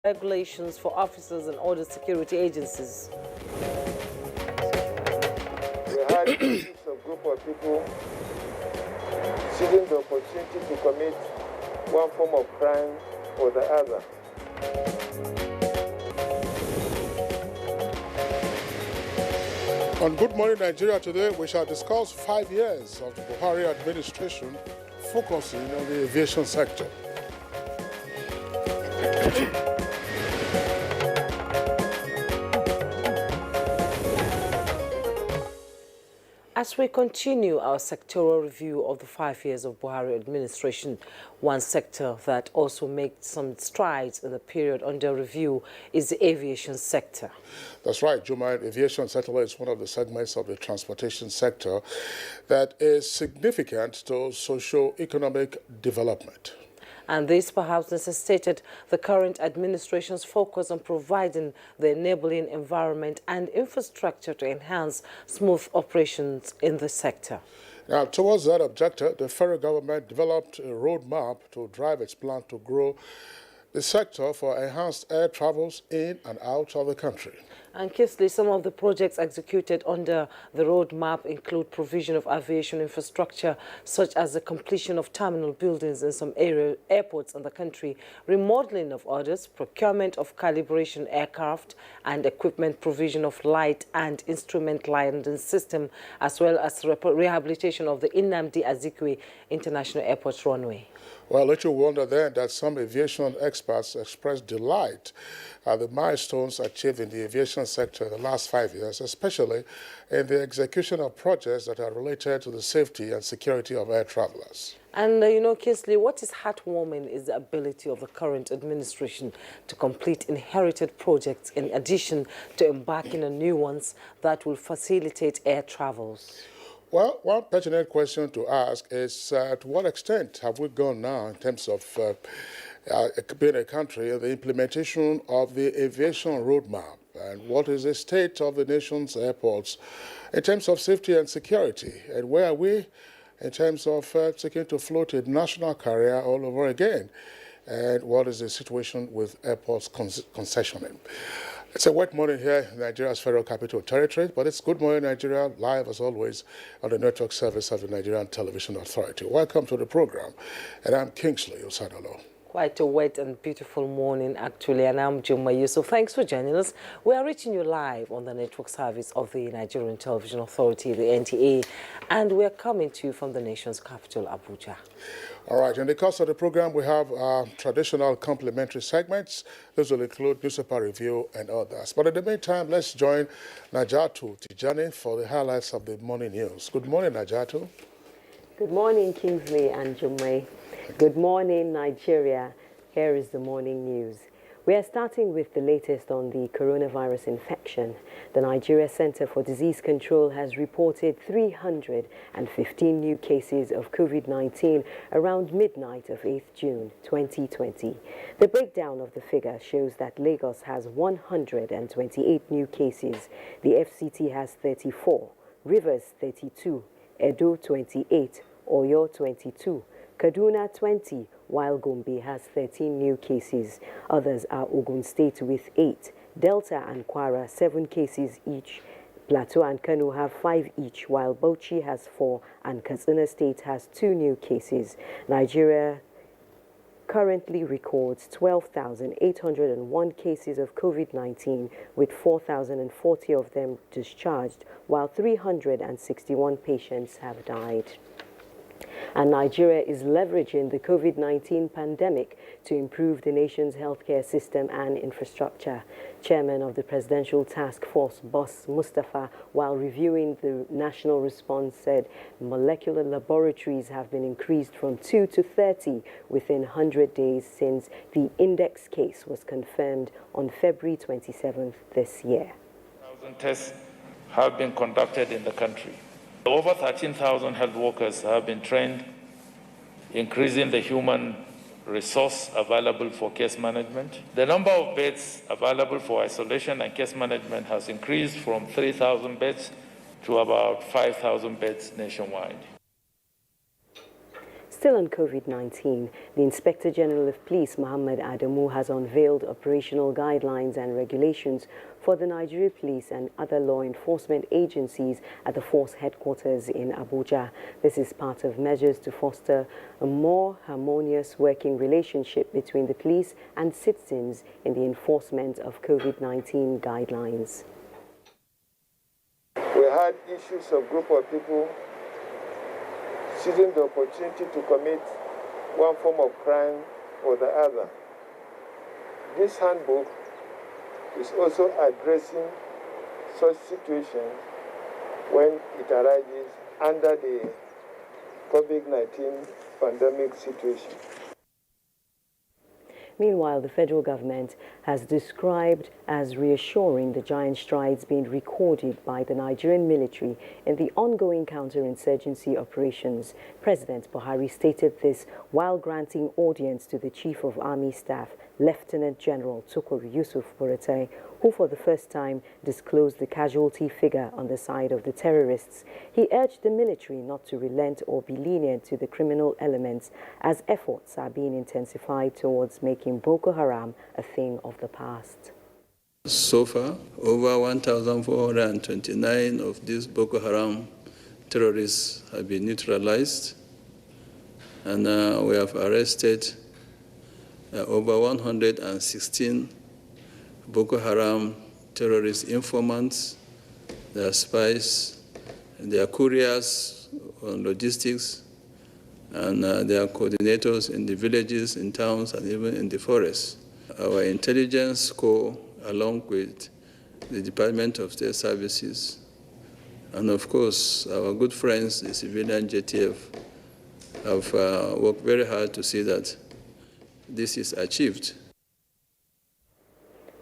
regulations for officers and other security agencies. We had a group of people seizing the opportunity to commit one form of crime or the other. On Good Morning Nigeria today, we shall discuss 5 years of the Buhari administration focusing on the aviation sector. As we continue our sectoral review of the 5 years of Buhari administration, one sector that also made some strides in the period under review is the aviation sector. That's right, Juma. Aviation sector is one of the segments of the transportation sector that is significant to socio-economic development. And this perhaps necessitated the current administration's focus on providing the enabling environment and infrastructure to enhance smooth operations in the sector. Now, towards that objective, the federal government developed a roadmap to drive its plan to grow the sector for enhanced air travels in and out of the country. And Kisley, some of the projects executed under the roadmap include provision of aviation infrastructure, such as the completion of terminal buildings in some airports in the country, remodeling of others, procurement of calibration aircraft, and equipment provision of light and instrument landing system, as well as rehabilitation of the Nnamdi Azikiwe International Airport runway. Well, little wonder then that some aviation experts expressed delight at the milestones achieved in the aviation sector in the last 5 years, especially in the execution of projects that are related to the safety and security of air travelers. And, Kisley, what is heartwarming is the ability of the current administration to complete inherited projects in addition to embarking on new ones that will facilitate air travels. Well, one pertinent question to ask is to what extent have we gone now in terms of being a country, the implementation of the aviation roadmap, and what is the state of the nation's airports in terms of safety and security, and where are we in terms of taking to float a national carrier all over again, and what is the situation with airports concessioning. It's a wet morning here in Nigeria's Federal Capital Territory, but it's Good Morning Nigeria, live as always on the network service of the Nigerian Television Authority. Welcome to the program, and I'm Kingsley Osadolo. Quite a wet and beautiful morning, actually, and I'm Juma Yusuf. Thanks for joining us. We are reaching you live on the network service of the Nigerian Television Authority, the NTA, and we're coming to you from the nation's capital, Abuja. All right, in the course of the program, we have traditional complementary segments. Those will include newspaper review and others. But in the meantime, let's join Najatu Tijani for the highlights of the morning news. Good morning, Najatu. Good morning, Kingsley and Jumai. Good morning, Nigeria. Here is the morning news. We are starting with the latest on the coronavirus infection. The Nigeria Center for Disease Control has reported 315 new cases of COVID-19 around midnight of 8th June 2020. The breakdown of the figure shows that Lagos has 128 new cases, the FCT has 34, Rivers 32, Edo 28, Oyo 22, Kaduna 20, while Gombe has 13 new cases. Others are Ogun State with 8, Delta and Kwara 7 cases each. Plateau and Kano have 5 each, while Bauchi has 4 and Katsina State has 2 new cases. Nigeria currently records 12,801 cases of COVID-19, with 4,040 of them discharged, while 361 patients have died. And Nigeria is leveraging the COVID-19 pandemic to improve the nation's healthcare system and infrastructure. Chairman of the Presidential Task Force, Boss Mustafa, while reviewing the national response, said molecular laboratories have been increased from 2 to 30 within 100 days since the index case was confirmed on February 27th this year. 1,000 tests have been conducted in the country. Over 13,000 health workers have been trained, increasing the human resource available for case management. The number of beds available for isolation and case management has increased from 3,000 beds to about 5,000 beds nationwide. Still on COVID-19, the Inspector General of Police, Mohammed Adamu, has unveiled operational guidelines and regulations for the Nigeria Police and other law enforcement agencies at the force headquarters in Abuja. This is part of measures to foster a more harmonious working relationship between the police and citizens in the enforcement of COVID-19 guidelines. We had issues of group of people seizing the opportunity to commit one form of crime or the other. This handbook is also addressing such situations when it arises under the COVID-19 pandemic situation. Meanwhile, the federal government has described as reassuring the giant strides being recorded by the Nigerian military in the ongoing counterinsurgency operations. President Buhari stated this while granting audience to the Chief of Army Staff, Lieutenant General Tukur Yusuf Buratai, who for the first time disclosed the casualty figure on the side of the terrorists. He urged the military not to relent or be lenient to the criminal elements as efforts are being intensified towards making Boko Haram a thing of the past. So far, over 1,429 of these Boko Haram terrorists have been neutralized, and we have arrested over 116 Boko Haram terrorist informants, their spies, their couriers on logistics, and their coordinators in the villages, in towns, and even in the forests. Our intelligence corps, along with the Department of State Services, and of course, our good friends, the civilian JTF, have worked very hard to see that this is achieved.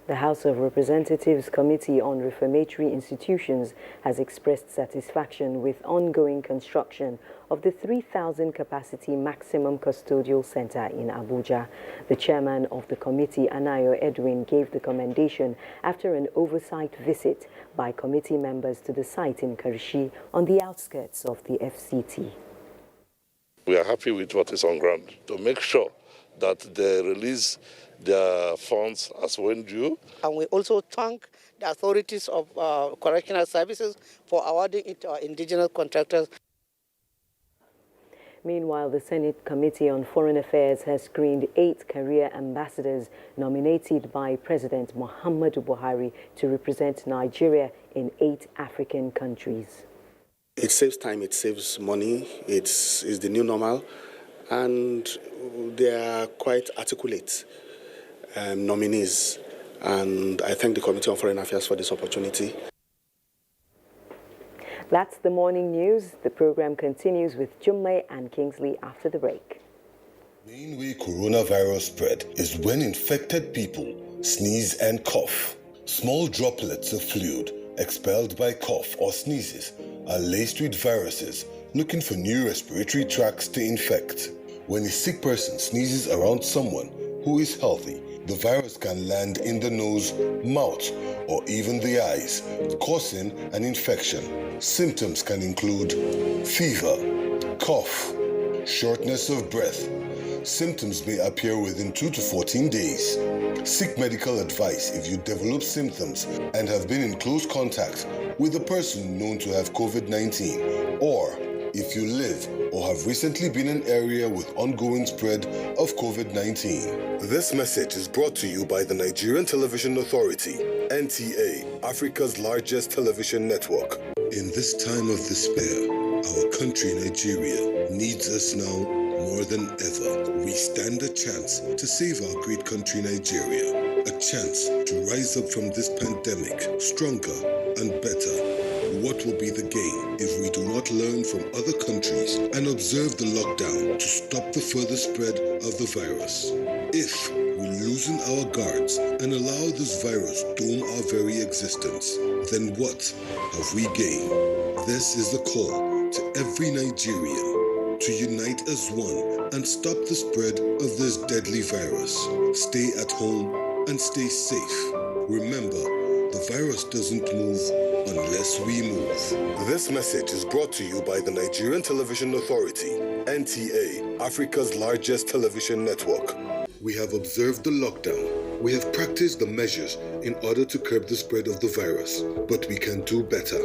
The House of Representatives Committee on Reformatory Institutions has expressed satisfaction with ongoing construction of the 3,000 capacity maximum custodial center in Abuja. The chairman of the committee, Anayo Edwin, gave the commendation after an oversight visit by committee members to the site in Karishi on the outskirts of the FCT. We are happy with what is on ground to make sure that they release their funds as when due. And we also thank the authorities of correctional services for awarding it to our indigenous contractors. Meanwhile, the Senate Committee on Foreign Affairs has screened 8 career ambassadors nominated by President Muhammadu Buhari to represent Nigeria in 8 African countries. It saves time, it saves money, it's the new normal, and they are quite articulate nominees. And I thank the Committee on Foreign Affairs for this opportunity. That's the morning news. The program continues with Jummai and Kingsley after the break. The main way coronavirus spread is when infected people sneeze and cough. Small droplets of fluid expelled by cough or sneezes are laced with viruses looking for new respiratory tracts to infect. When a sick person sneezes around someone who is healthy, the virus can land in the nose, mouth, or even the eyes, causing an infection. Symptoms can include fever, cough, shortness of breath. Symptoms may appear within 2 to 14 days. Seek medical advice if you develop symptoms and have been in close contact with a person known to have COVID-19, or if you live or have recently been in an area with ongoing spread of COVID-19. This message is brought to you by the Nigerian Television Authority, NTA, Africa's largest television network. In this time of despair, our country, Nigeria, needs us now more than ever. We stand a chance to save our great country, Nigeria. A chance to rise up from this pandemic stronger and better. What will be the gain if we do not learn from other countries and observe the lockdown to stop the further spread of the virus? If we loosen our guards and allow this virus doom our very existence, then what have we gained? This is the call to every Nigerian to unite as one and stop the spread of this deadly virus. Stay at home and stay safe. Remember, the virus doesn't move unless we move. This message is brought to you by the Nigerian Television Authority, NTA, Africa's largest television network. We have observed the lockdown. We have practiced the measures in order to curb the spread of the virus, but we can do better.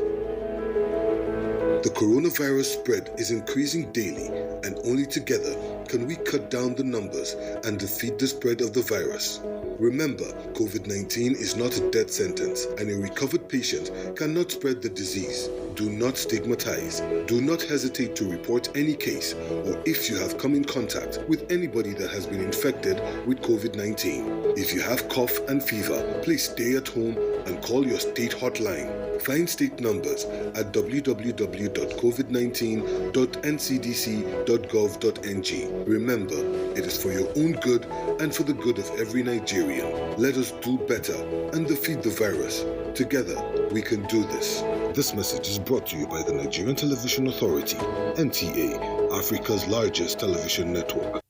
The coronavirus spread is increasing daily, and only together can we cut down the numbers and defeat the spread of the virus. Remember, COVID-19 is not a death sentence, and a recovered patient cannot spread the disease. Do not stigmatize. Do not hesitate to report any case, or if you have come in contact with anybody that has been infected with COVID-19. If you have cough and fever, please stay at home and call your state hotline. Find state numbers at www.covid19.ncdc.gov.ng. Remember, it is for your own good and for the good of every Nigerian. Let us do better and defeat the virus. Together, we can do this. This message is brought to you by the Nigerian Television Authority, NTA, Africa's largest television network.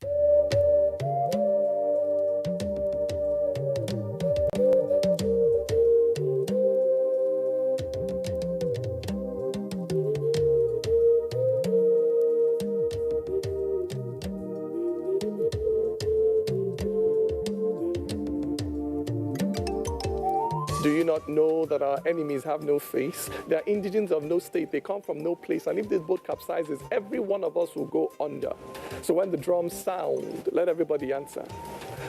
Do you not know that our enemies have no face? They are indigents of no state. They come from no place. And if this boat capsizes, every one of us will go under. So when the drums sound, let everybody answer.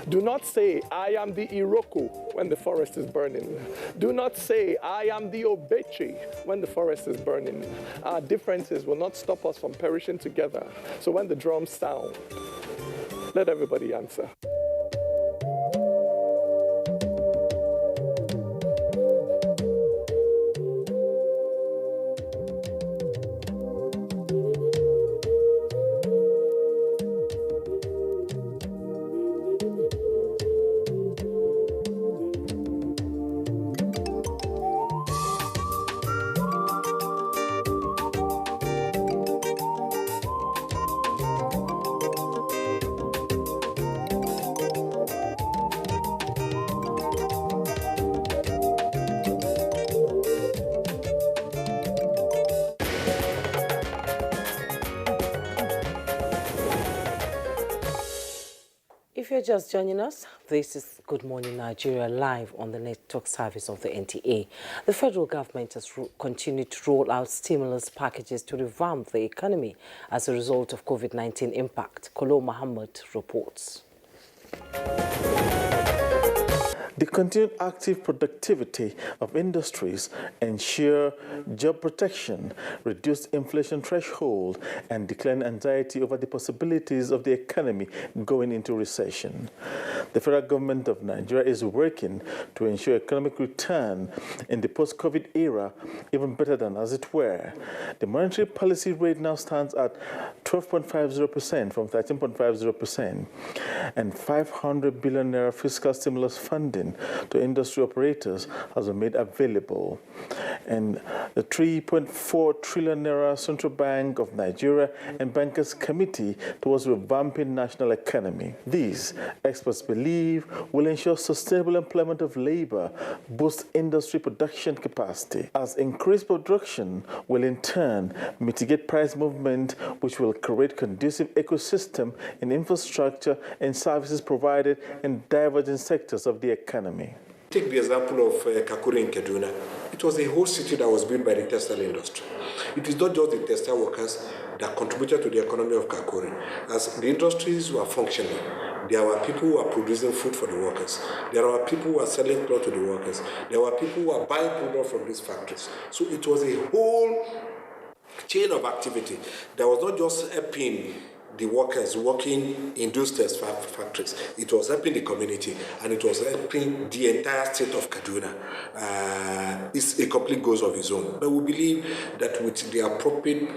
Do not say, I am the Iroko when the forest is burning. Do not say, I am the Obeche when the forest is burning. Our differences will not stop us from perishing together. So when the drums sound, let everybody answer. If you're just joining us, this is Good Morning Nigeria live on the network service of the NTA. The federal government has continued to roll out stimulus packages to revamp the economy as a result of COVID-19 impact. Kolo Muhammad reports. The continued active productivity of industries ensure job protection, reduce inflation threshold, and decline anxiety over the possibilities of the economy going into recession. The federal government of Nigeria is working to ensure economic return in the post-COVID era, even better than as it were. The monetary policy rate now stands at 12.50% from 13.50%, and 500 billion naira fiscal stimulus funding to industry operators has been made available. And the 3.4 trillion naira Central Bank of Nigeria and Bankers Committee towards revamping national economy. These, experts believe, will ensure sustainable employment of labor, boost industry production capacity, as increased production will in turn mitigate price movement, which will create conducive ecosystem in infrastructure and services provided in divergent sectors of the economy. Take the example of Kakuri in Kaduna. It was a whole city that was built by the textile industry. It is not just the textile workers that contributed to the economy of Kakuri. As the industries were functioning, there were people who were producing food for the workers. There were people who were selling clothes to the workers. There were people who were buying products from these factories. So it was a whole chain of activity that was not just helping the workers working in those test factories. It was helping the community, and it was helping the entire state of Kaduna. It's a complete goal of its own. But we believe that with the appropriate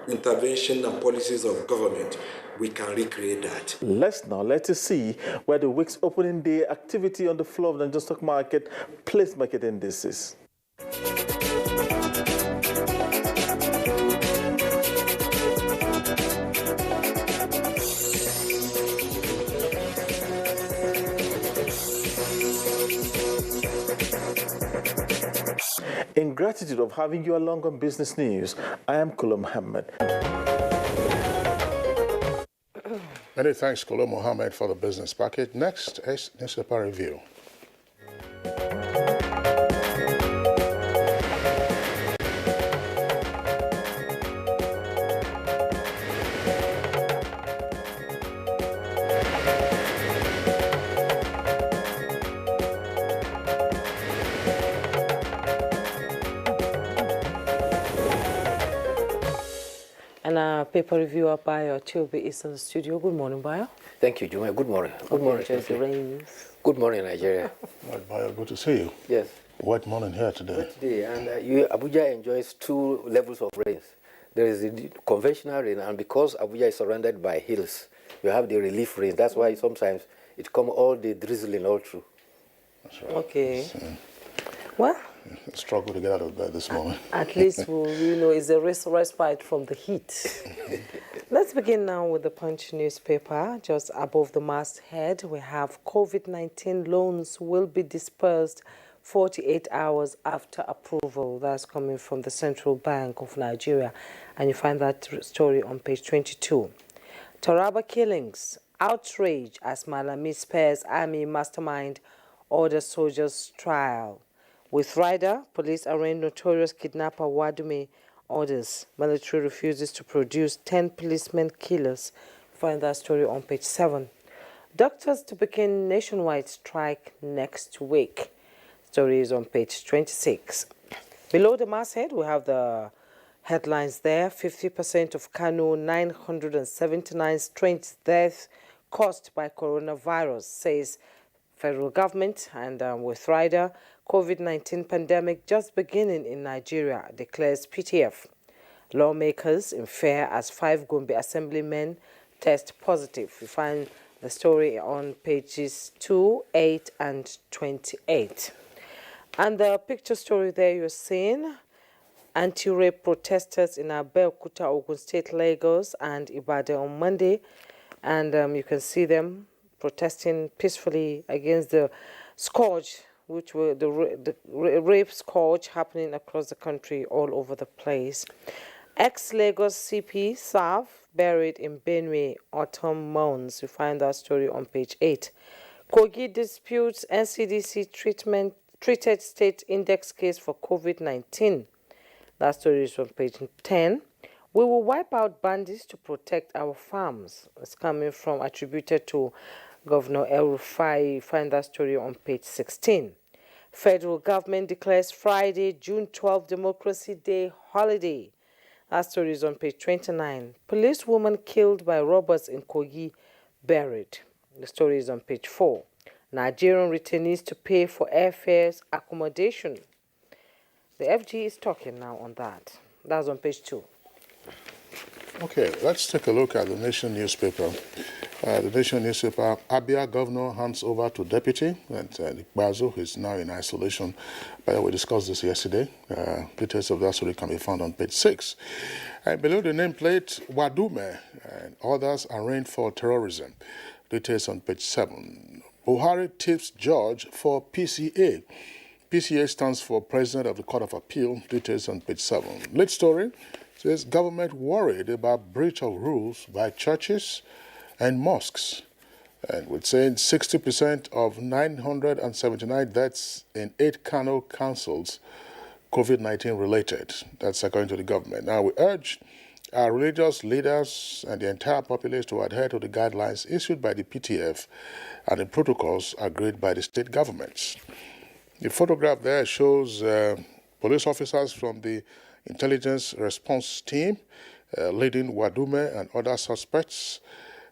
intervention and policies of government, we can recreate that. Let's see where the week's opening day activity on the floor of the Nigerian stock market placed market indices. In gratitude of having you along on Business News, I am Kula Muhammad. Many thanks, Kolo Mohammed, for the business package. Next is newspaper review. And our paper reviewer, Bayo Chiobe, is in the studio. Good morning, Bayo. Thank you, Juma. Good morning. Good morning. The rains. Good morning, Nigeria. Right, Bayo, good to see you. Yes. Wet morning here today. Wet day, and Abuja enjoys two levels of rains. There is the conventional rain, and because Abuja is surrounded by hills, you have the relief rain. That's why sometimes it comes all the drizzling all through. That's right. Okay. Well, struggle to get out of bed this morning. At least, it's a respite from the heat. Let's begin now with the Punch newspaper. Just above the masthead, we have COVID-19 loans will be dispersed 48 hours after approval. That's coming from the Central Bank of Nigeria. And you find that story on page 22. Taraba killings, outrage as Malami spares army mastermind orders soldiers trial. With Rider, police arraign notorious kidnapper Wadume orders. Military refuses to produce 10 policemen killers. Find that story on page 7. Doctors to begin nationwide strike next week. Story is on page 26. Below the masthead, we have the headlines there. 50% of Kano 979 strange deaths caused by coronavirus, says federal government. And with Rider, COVID-19 pandemic just beginning in Nigeria, declares PTF. Lawmakers in fear as 5 Gombe assemblymen test positive. You find the story on pages 2, 8, and 28. And the picture story there you're seeing, anti-rape protesters in Abeokuta, Ogun State, Lagos, and Ibadan on Monday. And you can see them protesting peacefully against the scourge, which were the rape scourge happening across the country all over the place. Ex-Lagos CP Sav buried in Benue, autumn mounds. You find that story on page 8. Kogi disputes NCDC treated state index case for COVID-19. That story is on page 10. We will wipe out bandits to protect our farms. It's coming from, attributed to Governor El Rufai. Find that story on page 16. Federal government declares Friday, June 12, Democracy Day holiday. That story is on page 29. Policewoman killed by robbers in Kogi buried. The story is on page 4. Nigerian returnees to pay for airfares accommodation. The FG is talking now on that. That's on page 2. Okay, let's take a look at the Nation newspaper. The Nation newspaper, Abia governor hands over to deputy, and Bazo, who is now in isolation. But we discussed this yesterday. Details of that story can be found on page 6. And below the nameplate, Wadume and others arraigned for terrorism. Details on page 7. Buhari tips judge for PCA. PCA stands for President of the Court of Appeal. Details on page 7. Lead story says government worried about breach of rules by churches and mosques. And we're saying 60% of 979 deaths in 8 Kano councils, COVID-19 related. That's according to the government. Now, we urge our religious leaders and the entire populace to adhere to the guidelines issued by the PTF and the protocols agreed by the state governments. The photograph there shows police officers from the intelligence response team leading Wadume and other suspects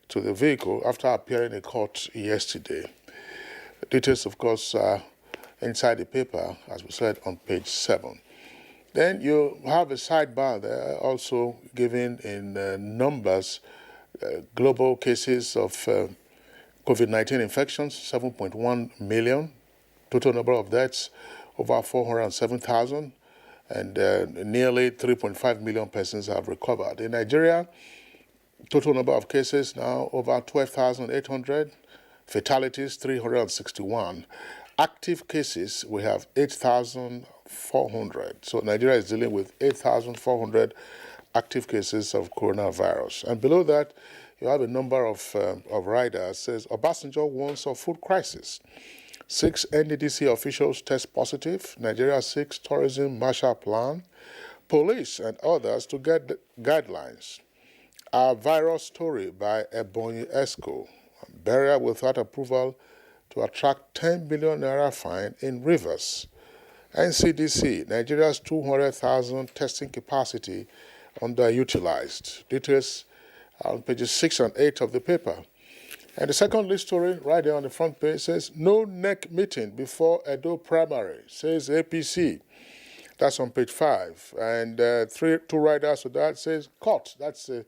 to the vehicle after appearing in court yesterday. Details, of course, are inside the paper, as we said, on page 7. Then you have a sidebar there also giving in numbers global cases of COVID-19 infections, 7.1 million. Total number of deaths, over 407,000. And nearly 3.5 million persons have recovered. In Nigeria, total number of cases now over 12,800. Fatalities, 361. Active cases, we have 8,000 8,400. So Nigeria is dealing with 8,400 active cases of coronavirus. And below that, you have a number of riders. Says Obasanjo warns of food crisis. 6 NDDC officials test positive. Nigeria seeks tourism Marshall Plan. Police and others to get guidelines. Our viral story by Ebonyi Esco. Burial without approval to attract 10 billion naira fine in Rivers. NCDC, Nigeria's 200,000 testing capacity underutilized. Details on pages 6 and 8 of the paper. And the second lead story, right there on the front page, says, no NEC meeting before Edo primary, says APC. That's on page 5. And two riders to that says, court. That's a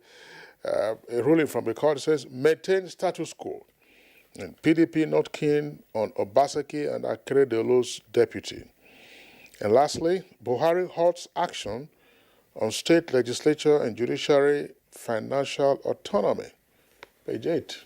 ruling from the court. It says, maintain status quo. And PDP not keen on Obaseki and Akeredolu's deputy. And lastly, Buhari halts action on state legislature and judiciary financial autonomy. Page 8.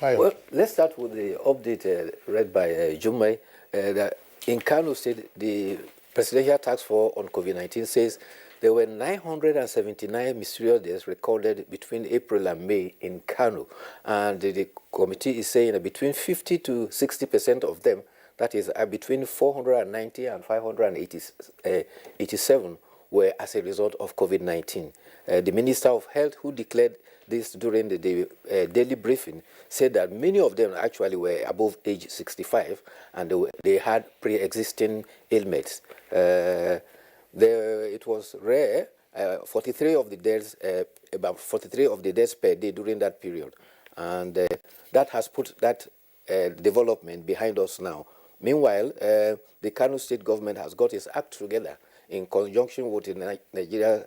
Well, let's start with the update read by Jummai. That in Kano State, the Presidential Task Force on COVID-19 says there were 979 mysterious deaths recorded between April and May in Kano. And the committee is saying that between 50 to 60% of them, that is between 490 and 587, were as a result of COVID-19. The Minister of Health, who declared this during the daily briefing, said that many of them actually were above age 65 and they had pre-existing ailments. It was rare, 43 of the deaths, about 43 of the deaths per day during that period. And that has put that development behind us now. Meanwhile, the Kano State government has got its act together in conjunction with the Nigeria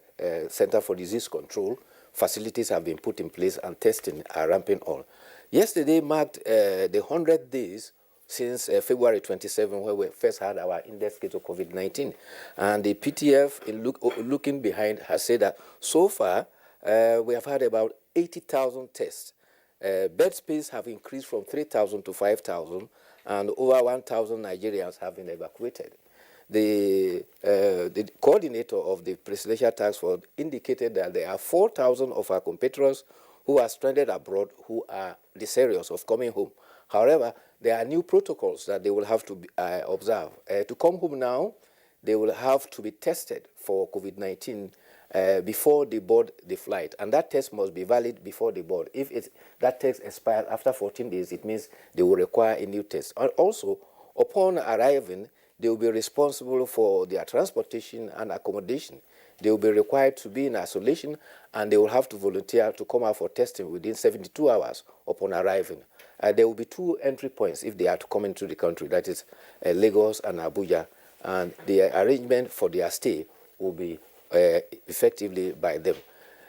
Center for Disease Control. Facilities have been put in place and testing are ramping on. Yesterday marked the 100 days since February 27, when we first had our index case of COVID-19. And the PTF, in looking behind, has said that so far we have had about 80,000 tests. Bed space have increased from 3,000 to 5,000, and over 1,000 Nigerians have been evacuated. The coordinator of the Presidential Task Force indicated that there are 4,000 of our compatriots who are stranded abroad who are desirous of coming home. However, there are new protocols that they will have to observe. To come home now, they will have to be tested for COVID-19 before they board the flight. And that test must be valid before they board. If that test expires after 14 days, it means they will require a new test. And also, upon arriving, they will be responsible for their transportation and accommodation. They will be required to be in isolation, and they will have to volunteer to come out for testing within 72 hours upon arriving. There will be 2 entry points if they are to come into the country, that is Lagos and Abuja, and the arrangement for their stay will be effectively by them.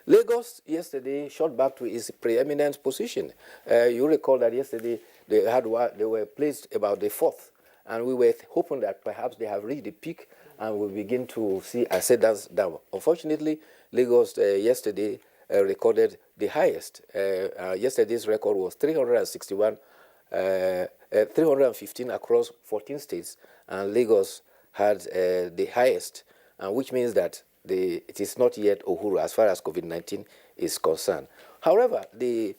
Lagos yesterday shot back to its preeminent position. You recall that yesterday they were placed about the 4th. And we were hoping that perhaps they have reached the peak and we'll begin to see ascendance down. Unfortunately, Lagos yesterday recorded the highest. Yesterday's record was 315 across 14 states, and Lagos had the highest, which means that it is not yet Uhuru as far as COVID-19 is concerned. However, the